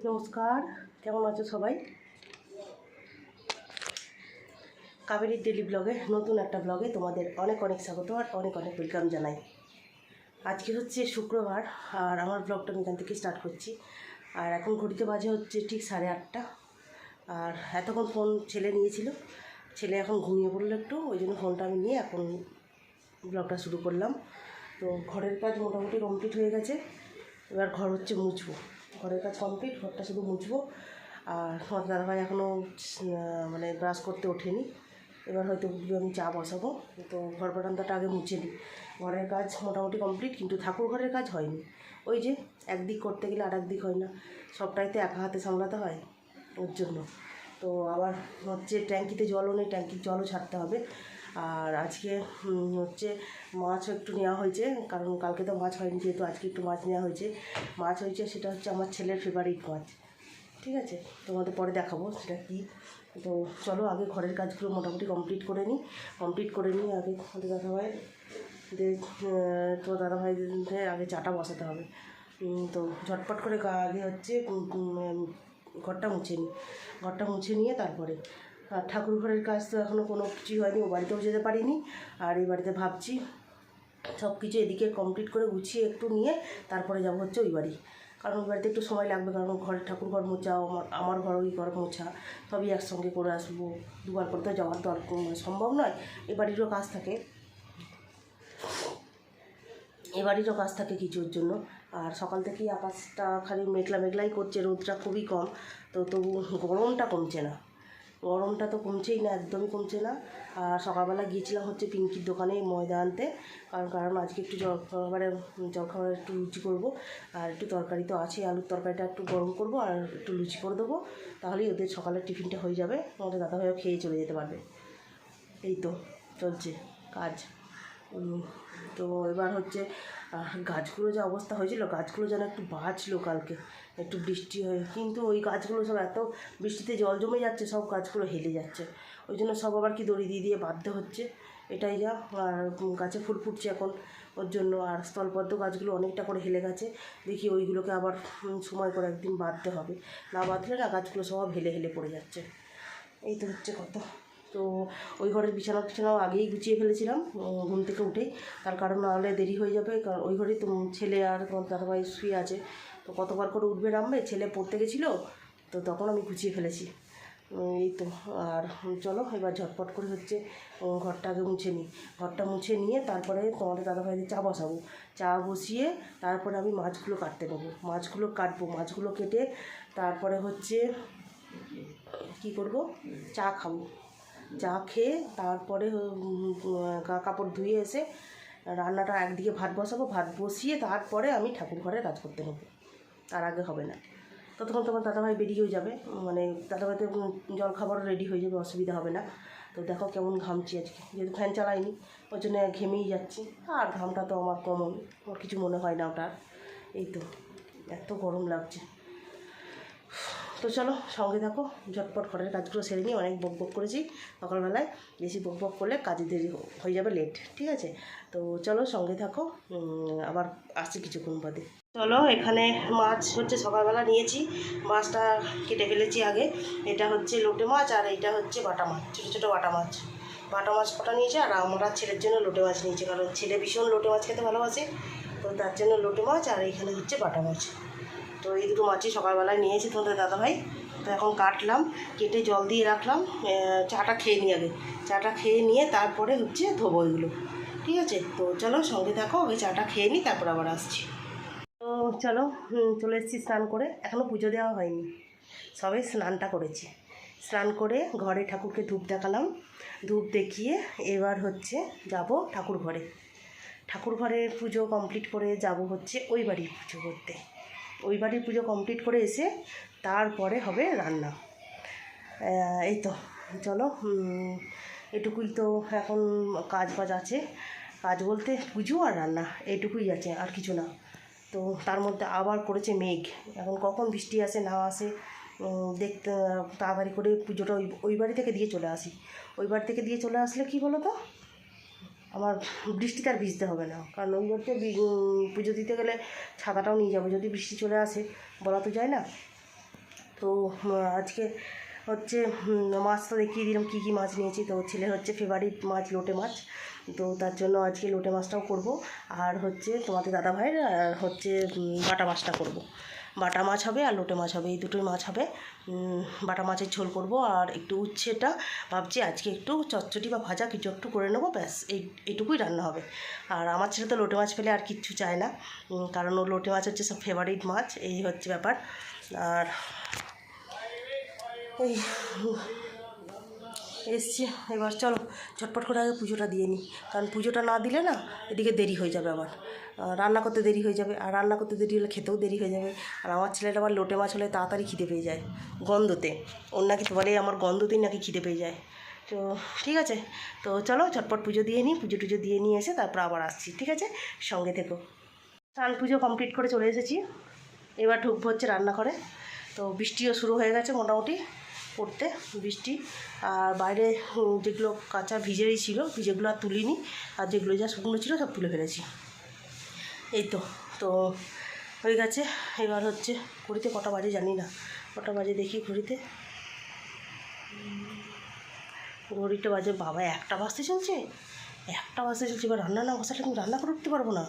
নমস্কার, কেমন আছো সবাই? কাবেরীর ডেলি ব্লগে নতুন একটা ব্লগে তোমাদের অনেক অনেক স্বাগত আর অনেক অনেক ওয়েলকাম জানাই। আজকে হচ্ছে শুক্রবার আর আমার ব্লগটা আমি এখান থেকে স্টার্ট করছি। আর এখন ঘড়িতে বাজে হচ্ছে ঠিক 8:30। আর এতক্ষণ ফোন ছেলে নিয়েছিল, ছেলে এখন ঘুমিয়ে পড়লো একটু, ওই জন্য ফোনটা আমি নিয়ে এখন ব্লগটা শুরু করলাম। তো ঘরের কাজ মোটামুটি কমপ্লিট হয়ে গেছে, এবার ঘর হচ্ছে মুছবো। ঘরের কাজ কমপ্লিট, ঘরটা শুধু মুছবো। আর তোমার দাদাভাই এখনও মানে ব্রাশ করতে ওঠেনি, এবার হয়তো আমি চা বসাবো। তো ঘর বারান্দাটা আগে মুছে নিই। ঘরের কাজ মোটামুটি কমপ্লিট, কিন্তু ঠাকুর ঘরের কাজ হয়নি। ওই যে একদিক করতে গেলে আর একদিক হয় না, সবটাই তো একা হাতে সামলাতে হয়, ওর জন্য। তো আবার হচ্ছে ট্যাঙ্কিতে জলও নেই, ট্যাঙ্কির জলও ছাড়তে হবে। আর আজকে হচ্ছে মাছও একটু নেওয়া হয়েছে, কারণ কালকে তো মাছ হয়নি, যেহেতু আজকে একটু মাছ নেওয়া হয়েছে। মাছ হয়েছে, সেটা হচ্ছে আমার ছেলের ফেভারিট মাছ। ঠিক আছে, তোমাদের পরে দেখাবো সেটা কী। তো চলো আগে ঘরের কাজগুলো মোটামুটি কমপ্লিট করে নিই। আগে তোমাদের দাদাভাই তোমার দাদাভাইদের আগে চাটা বসাতে হবে। তো ঝটপট করে আগে হচ্ছে ঘরটা মুছে নিই। ঘরটা মুছে নিয়ে তারপরে আর ঠাকুর ঘরের কাজ তো এখনও কোনো কিছুই হয়নি, ও বাড়িতেও যেতে পারিনি। আর এই বাড়িতে ভাবছি সব কিছু এদিকে কমপ্লিট করে গুছিয়ে একটু নিয়ে তারপরে যাব হচ্ছে ওই বাড়ি। কারণ ওই বাড়িতে একটু সময় লাগবে, কারণ ঘরের ঠাকুর ঘর মোছা, আমার ঘর ওই ঘর মোছা সবই একসঙ্গে করে আসবো। দুবার করে তো যাওয়ার সম্ভব নয়। এ বাড়িরও কাজ থাকে, এবারেরও কাজ থাকে কিছুর জন্য। আর সকাল থেকেই আকাশটা খালি মেঘলা মেঘলাই করছে, রোদটা খুবই কম। তো তবু গরমটা কমছে না, গরমটা তো কমছেই না, একদমই কমছে না। আর সকালবেলা গিয়েছিলাম হচ্ছে পিঙ্কির দোকানে ময়দা আনতে, কারণ আজকে একটু জলখাবারে একটু লুচি করবো। আর একটু তরকারি তো আছে, আলুর তরকারিটা একটু গরম করবো আর একটু লুচি করে দেবো, তাহলেই ওদের সকালের টিফিনটা হয়ে যাবে, আমাদের দাদাভাইও খেয়ে চলে যেতে পারবে। এই তো চলছে কাজ। তো এবার হচ্ছে গাছগুলো যা অবস্থা হয়েছিল, গাছগুলো যেন একটু বাঁচলো কালকে, একটু বৃষ্টি হয়ে, কিন্তু ওই গাছগুলো সব এত বৃষ্টিতে জল জমে যাচ্ছে, সব গাছগুলো হেলে যাচ্ছে। ওই জন্য সব আবার কি দড়ি দিয়ে দিয়ে বাঁধতে হচ্ছে, এটাই যা। আর গাছে ফুল ফুটছে এখন, ওর জন্য। আর স্থলপদ্ম গাছগুলো অনেকটা করে হেলে গেছে, দেখি ওইগুলোকে আবার সময় করে একদিন বাঁধতে হবে, না বাঁধলে না গাছগুলো সব হেলে হেলে পড়ে যাচ্ছে। এই তো হচ্ছে কথা। তো ওই ঘরের বিছানাও আগেই গুছিয়ে ফেলেছিলাম ঘুম থেকে উঠেই, তার কারণ নাহলে দেরি হয়ে যাবে। কারণ ওই ঘরেই তো ছেলে আর তোমার দাদাভাই শুয়ে আছে, তো কতবার করে উঠবে নামবে, ছেলে পড়তে গেছিলো, তো তখন আমি গুছিয়ে ফেলেছি। এই তো। আর চলো এবার ঝটপট করে হচ্ছে ঘরটা আগে মুছে নিই। ঘরটা মুছে নিয়ে তারপরে তোমাদের দাদাভাইদের চা বসাবো। চা বসিয়ে তারপরে আমি মাছগুলো কাটতে নেবো, মাছগুলো কাটবো, মাছগুলো কেটে তারপরে হচ্ছে কী করব, চা খাবো। চা খেয়ে তারপরে গা কাপড় ধুয়ে এসে রান্নাটা একদিকে ভাত বসাবো, ভাত বসিয়ে তারপরে আমি ঠাকুর ঘরে কাজ করতে নেবো, তার আগে হবে না। ততক্ষণ তোমার দাদাভাই বেরিয়েও যাবে, মানে দাদাভাইতে জল খাবারও রেডি হয়ে যাবে, অসুবিধা হবে না। তো দেখো কেমন ঘামছি আজকে, যেহেতু ফ্যান চালাইনি ওই জন্য ঘেমেই যাচ্ছি। আর ঘামটা তো আমার কমন, ওর কিছু মনে হয় না ওটা। এই তো এত গরম লাগছে। তো চলো সঙ্গে থাকো, ঝটপট ঘরের কাজগুলো সেরে নিই। অনেক বক বক করেছি সকালবেলায়, বেশি বক বক করলে কাজে দেরি হয়ে যাবে, লেট। ঠিক আছে, তো চলো সঙ্গে থাকো, আবার আসছি কিছুক্ষণ বাদে। চলো, এখানে মাছ হচ্ছে সকালবেলা নিয়েছি, মাছটা কেটে ফেলেছি আগে। এটা হচ্ছে লোটে মাছ আর এটা হচ্ছে বাটা মাছ, ছোটো ছোটো বাটা মাছ। বাটা মাছ কটা নিয়েছি, আর আমরা ছেলের জন্য লোটে মাছ নিয়েছি, কারণ ছেলে ভীষণ লোটে মাছ খেতে ভালোবাসে, তো তার জন্য লোটে মাছ। আর এখানে হচ্ছে বাটা মাছ। তো এই দুটো মাছই সকালবেলায় নিয়েছি তোমাদের দাদাভাই। তো এখন কাটলাম, কেটে জল দিয়ে রাখলাম। চাটা খেয়ে নিই আগে, চাটা খেয়ে নিয়ে তারপরে হচ্ছে ধোবো এগুলো। ঠিক আছে, তো চলো সঙ্গে থাকো, ওই চাটা খেয়ে নিই, তারপর আবার আসছি। তো চলো, চলে এসেছি স্নান করে, এখনও পুজো দেওয়া হয়নি, সবে স্নানটা করেছি। স্নান করে ঘরে ঠাকুরকে ধূপ দেখালাম, ধূপ দেখিয়ে এবার হচ্ছে যাব ঠাকুর ঘরে। ঠাকুর ঘরের পুজো কমপ্লিট করে যাব হচ্ছে ওই বাড়ির পুজো করতে। ওই বাড়ির পুজো কমপ্লিট করে এসে তারপরে হবে রান্না। এই তো চলো, এটুকুই তো এখন কাজ বাজ আছে। কাজ বলতে পুজো আর রান্না, এইটুকুই আছে, আর কিছু না। তো তার মধ্যে আবার করেছে মেঘ, এখন কখন বৃষ্টি আসে না আসে দেখতে, তাড়াতাড়ি করে পুজোটা ওই বাড়ি থেকে দিয়ে চলে আসি। ওই বাড়ি থেকে দিয়ে চলে আসলে কি বলো তো, আমার বৃষ্টিতে আর ভিজতে হবে না, কারণ ওই বাড়িতে পুজো দিতে গেলে ছাতাটাও নিয়ে যাবো, যদি বৃষ্টি চলে আসে বলা তো যায় না। তো আজকে হচ্ছে মাছ তো দেখিয়ে দিলাম কী কী মাছ নিয়েছি। তো ছেলে হচ্ছে ফেভারিট মাছ লোটে মাছ, তো তার জন্য আজকে লোটে মাছটাও করব। আর হচ্ছে তোমাদের দাদা ভাইয়ের আর হচ্ছে বাটা মাছটা করব। বাটা মাছ হবে আর লোটে মাছ হবে, এই দুটোই মাছ হবে। বাটা মাছের ঝোল করব আর একটু উচ্ছেটা ভাবছি আজকে একটু চচ্চড়ি বা ভাজা কিছু একটু করে নেবো, ব্যাস এইটুকুই রান্না হবে। আর আমার ছেলে তো লোটে মাছ পেলে আর কিচ্ছু চায় না, কারণ ও লোটে মাছ হচ্ছে সব ফেভারিট মাছ, এই হচ্ছে ব্যাপার। আর এই এসছি, এবার চলো ঝটপট করে আগে পুজোটা দিয়ে নিই, কারণ পুজোটা না দিলে না এদিকে দেরি হয়ে যাবে, আবার রান্না করতে দেরি হয়ে যাবে, আর রান্না করতে দেরি হলে খেতেও দেরি হয়ে যাবে। আর আমার ছেলেটা আবার লোটে মাছ হলে তাড়াতাড়ি খিদে পেয়ে যায় গন্ধতে, ওর নাকি বলে আমার গন্ধতেই নাকি খিদে পেয়ে যায়। তো ঠিক আছে, তো চলো ঝটপট পুজো দিয়ে নিই, পুজো টুজো দিয়ে নিয়ে এসে তারপর আবার আসছি, ঠিক আছে, সঙ্গে থেকো। স্নান পুজো কমপ্লিট করে চলে এসেছি, এবার ঢুকবো হচ্ছে রান্নাঘরে। তো বৃষ্টিও শুরু হয়ে গেছে মোটামুটি পড়তে বৃষ্টি, আর বাইরে যেগুলো কাঁচা ভিজেই ছিল ভিজেগুলো আর তুলিনি, আর যেগুলো যা শুকনো ছিল সব তুলে ফেলেছি। এই তো তো হয়ে গেছে। এবার হচ্ছে ঘড়িতে কটা বাজে জানি না, কটা বাজে দেখি ঘড়িতে, ঘড়িটা বাজে বাবা 1টা বাজতে চলছে, 1টা বাজতে চলছে। এবার রান্না না বসালে আমি রান্না করে উঠতে পারবো না,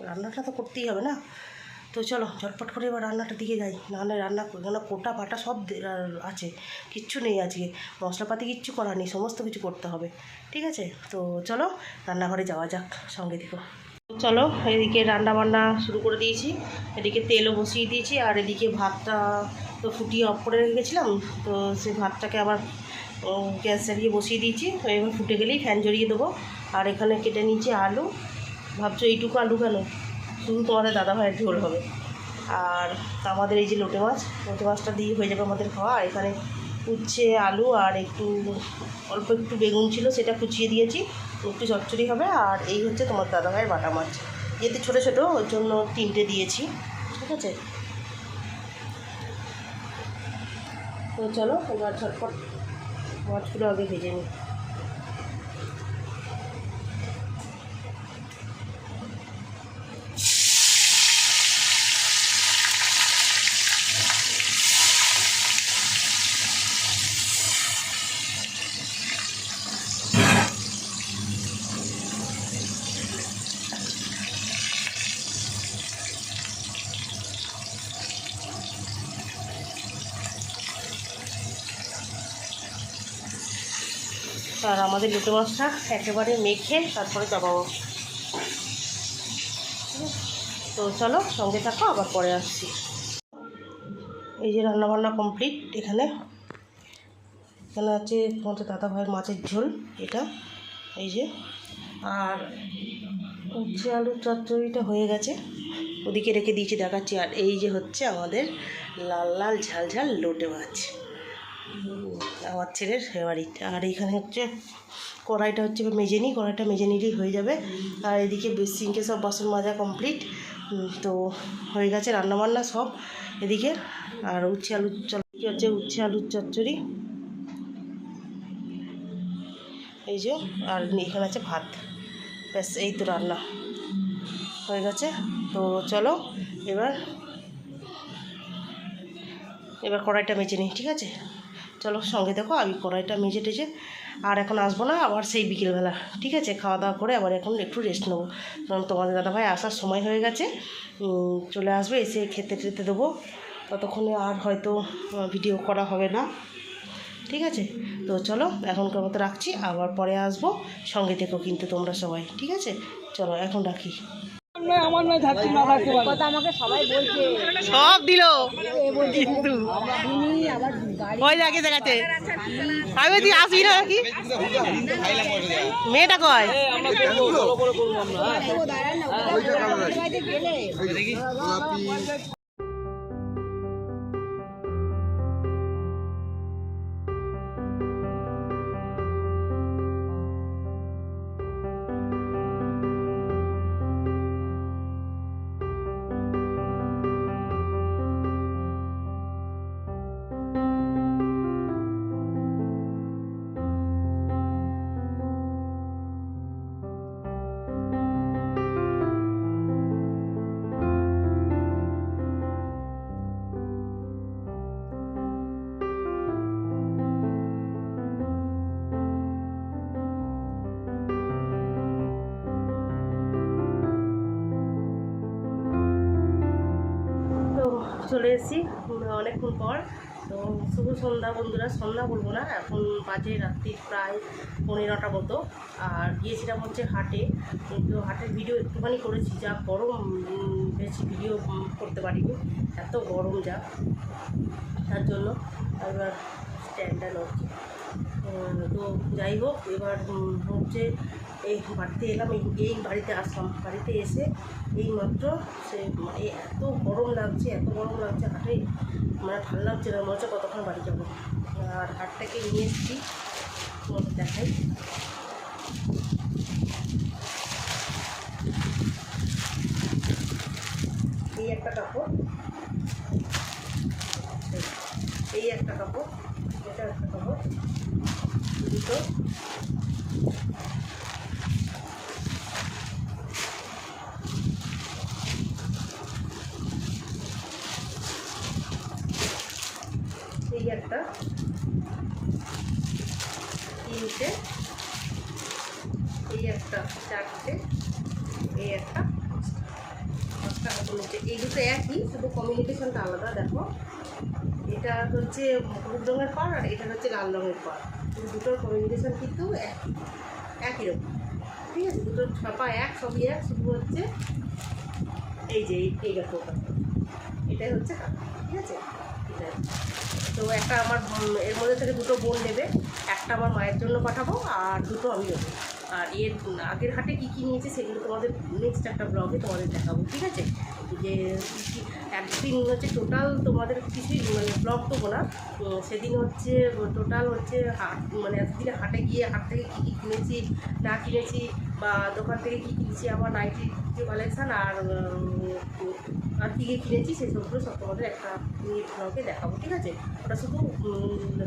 রান্নাটা তো করতেই হবে না। তো চলো ঝটপট করে এবার রান্নাটার দিকে যাই, নাহলে রান্না কেন কোটা পাটা সব আছে, কিচ্ছু নেই আজকে, মশলাপাতি কিচ্ছু করা নেই, সমস্ত কিছু করতে হবে, ঠিক আছে। তো চলো রান্নাঘরে যাওয়া যাক, সঙ্গে থেকো। চলো এদিকে রান্না বান্না শুরু করে দিয়েছি, এদিকে তেলও বসিয়ে দিয়েছি, আর এদিকে ভাতটা তো ফুটিয়ে অফ করে রেখেছিলাম, তো সেই ভাতটাকে আবার গ্যাস জ্বালিয়ে বসিয়ে দিয়েছি, এবার ফুটে গেলেই ফ্যান জড়িয়ে দেবো। আর এখানে কেটে নিয়েছি আলু, ভাবছো এইটুকু আলু কেন, শুধু তোমাদের দাদা ভাইয়ের ঝোল হবে। আর আমাদের এই যে লোটে মাছটা দিয়ে হয়ে যাবে আমাদের খাওয়া। আর এখানে উচ্ছে আলু আর অল্প একটু বেগুন ছিল, সেটা কুচিয়ে দিয়েছি, একটু চচ্চড়ি হবে। আর এই হচ্ছে তোমার দাদা ভাইয়ের বাটা মাছ, যেহেতু ছোটো ছোটো ওই জন্য 3টে দিয়েছি, ঠিক আছে। তো চলো এবার ঝটপট মাছগুলো আগে ভেজে নিই। আর আমাদের লোটে মাছটা একেবারে মেখে তারপরে চাপাবো। তো চলো সঙ্গে থাকো, আবার পরে আসছি। এই যে রান্নাবান্না কমপ্লিট, এখানে আছে তোমাদের দাদা ভাইয়ের মাছের ঝোল এটা, এই যে, আর উচ্ছে আলুর চচ্চড়িটা হয়ে গেছে, ওদিকে রেখে দিয়েছি দেখাচ্ছি। আর এই যে হচ্ছে আমাদের লাল লাল ঝাল ঝাল লোটে মাছ, আমার ছেলের ফেভারিট। আর এইখানে হচ্ছে কড়াইটা হচ্ছে মেজে নিই, কড়াইটা মেজে নিলেই হয়ে যাবে। আর এদিকে সিঙ্কে সব বাসন মাজা কমপ্লিট, তো হয়ে গেছে রান্নাবান্না সব এদিকে। আর উচ্ছে আলুর হচ্ছে উচ্ছে আলুর চচ্চড়ি, এই যে, আর এখানে আছে ভাত, ব্যাস এই তো রান্না হয়ে গেছে। তো চলো এবার কড়াইটা মেজে নিই, ঠিক আছে, চলো সঙ্গে দেখো। আমি কড়াইটা মেজে টেজে আর এখন আসবো না, আবার সেই বিকেলবেলা, ঠিক আছে, খাওয়া দাওয়া করে আবার এখন একটু রেস্ট নেবো, কারণ তোমাদের দাদাভাই আসার সময় হয়ে গেছে, চলে আসবে, এসে খেতে টেতে দেবো, ততক্ষণে আর হয়তো ভিডিও করা হবে না, ঠিক আছে। তো চলো এখনকার মতো রাখছি, আবার পরে আসবো, সঙ্গে থেকো কিন্তু তোমরা সবাই, ঠিক আছে, চলো এখন রাখি। আমাকে সবাই বলছে, সব দিল কিন্তু ওই জায়গায় দেখাচ্ছে, আমি তুই আসবি না কি মেয়েটা কয় চলে এসেছি অনেকক্ষণ পর। তো শুভ সন্ধ্যা বন্ধুরা, সন্ধ্যা বলবো না, এখন বাজে রাত্রি প্রায় 9:30 মতো। আর গিয়েছিলাম হচ্ছে হাটে, তো হাটের ভিডিও একটুখানি করেছি, যা গরম বেশি ভিডিও করতে পারিনি, এত গরম যা, তার জন্য এবার স্ট্যান্ডার্ড হচ্ছে। তো যাই হোক, এবার হচ্ছে এই বাড়িতে এলাম, এই বাড়িতে আসলাম, বাড়িতে এসে এই মাত্র সে মানে এত গরম লাগছে, এত গরম লাগছে হাটে, মানে ভালো লাগছে না, মনে হচ্ছে কতক্ষণ বাড়ি যাবো। আর হাটটাকে নিয়ে এসেছি, তোমাদের দেখাই। এই একটা কাপড়, এই একটা কাপড়, এটা একটা কাপড়, দুটো এই একটা, তিনটে, এই একটা, চারটে, এই একটা, পাঁচটা হচ্ছে। এই দুটো একই, শুধু কমিউনিকেশনটা আলাদা। দেখো, এটা হচ্ছে হলুদ রঙের পাড় আর এটা হচ্ছে লাল রঙের পাড়, কিন্তু দুটোর কমিউনিকেশন কিন্তু একই রকম, ঠিক আছে? দুটোর ছাপা এক, সবই এক, শুধু হচ্ছে এই যে এই কাপড়টা, এটাই হচ্ছে কাপড়, ঠিক আছে? এটাই তো একটা আমার এর মধ্যে থেকে দুটো বোন নেবে, একটা আমার মায়ের জন্য পাঠাবো আর দুটো আমি নেবো। আর এর আগের হাটে কী কী নিয়েছে সেগুলো তোমাদের নেক্সট একটা ব্লগে তোমাদের দেখাবো, ঠিক আছে? যে কী একদিন হচ্ছে টোটাল তোমাদের কিছুই মানে ব্লগ দেবো না, সেদিন হচ্ছে টোটাল হচ্ছে হাট, মানে এতদিনে হাটে গিয়ে হাট থেকে কী কী কিনেছি না কিনেছি, বা দোকান থেকে কী কিনেছি, আমার নাইটি যে কালেকশান আর কী কী কিনেছি সেসবগুলো সব তোমাদের একটা ব্লগে দেখাবো, ঠিক আছে? ওটা শুধু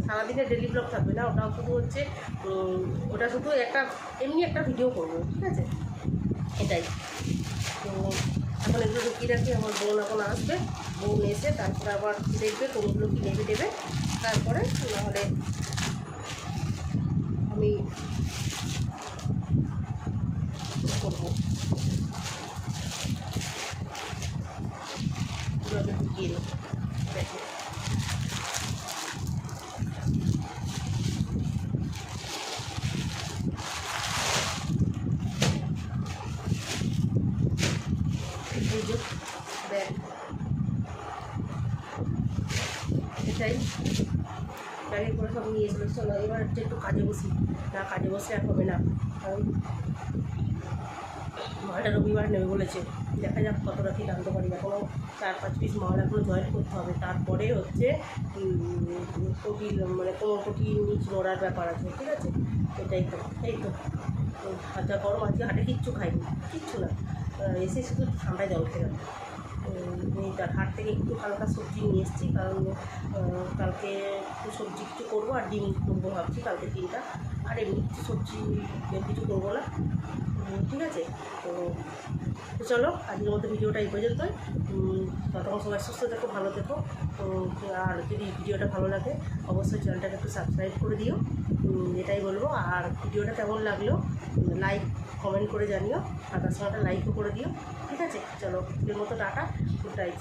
সারাদিনের ডেলি ব্লগ থাকবে না, ওটাও শুধু হচ্ছে ওটা শুধু একটা এমনি একটা ভিডিও করবো, ঠিক আছে? এটাই তো এখন এগুলো ঢুকিয়ে রাখি, আমার বোন এখন আসবে, বোন এসে তারপরে আবার দেখবে কোনগুলো কী নেবে দেবে, তারপরে নাহলে আমি করবো, এগুলোকে ঢুকিয়ে নিই। দেখো, ব্যাগ, এটাই ব্যাগে করে সব নিয়ে এসলো। চলো এবার হচ্ছে একটু কাজে বসি, না কাজে বসলে আর হবে না, কারণ মালটা রবিবার নেবে বলেছে, দেখা যাক কতটা কি টানতে পারি। এখনও 4-5 পিস মাল এখনও জয়েন করতে হবে, তারপরে হচ্ছে কোটি মানে কোটি নিচ নড়ার ব্যাপার আছে, ঠিক আছে? এটাই তো, এই তো হাজার গরম, আজকে হাটে কিচ্ছু খাইনি, কিচ্ছু না, এসে শুধু ঠান্ডা জল খেলাম। তার হাট থেকে একটু হালকা সবজি নিয়ে এসেছি, কারণ কালকে একটু সবজি কিছু করবো আর ডিম করবো ভাবছি কালকে দিনটা, আর এমনি কিছু সবজি কিছু করবো না, ঠিক আছে? তো চলো আজকের মতো ভিডিওটা এই পর্যন্তই। ততক্ষণ সবাই সুস্থ থেকো, ভালো থেকো। আর যদি ভিডিওটা ভালো লাগে অবশ্যই চ্যানেলটাকে একটু সাবস্ক্রাইব করে দিও, এটাই বলবো। আর ভিডিওটা কেমন লাগলো লাইক কমেন্ট করে জানিও, আর তার সঙ্গে একটা লাইকও করে দিও, ঠিক আছে? চলো এর মতো টাটা, গুড নাইট।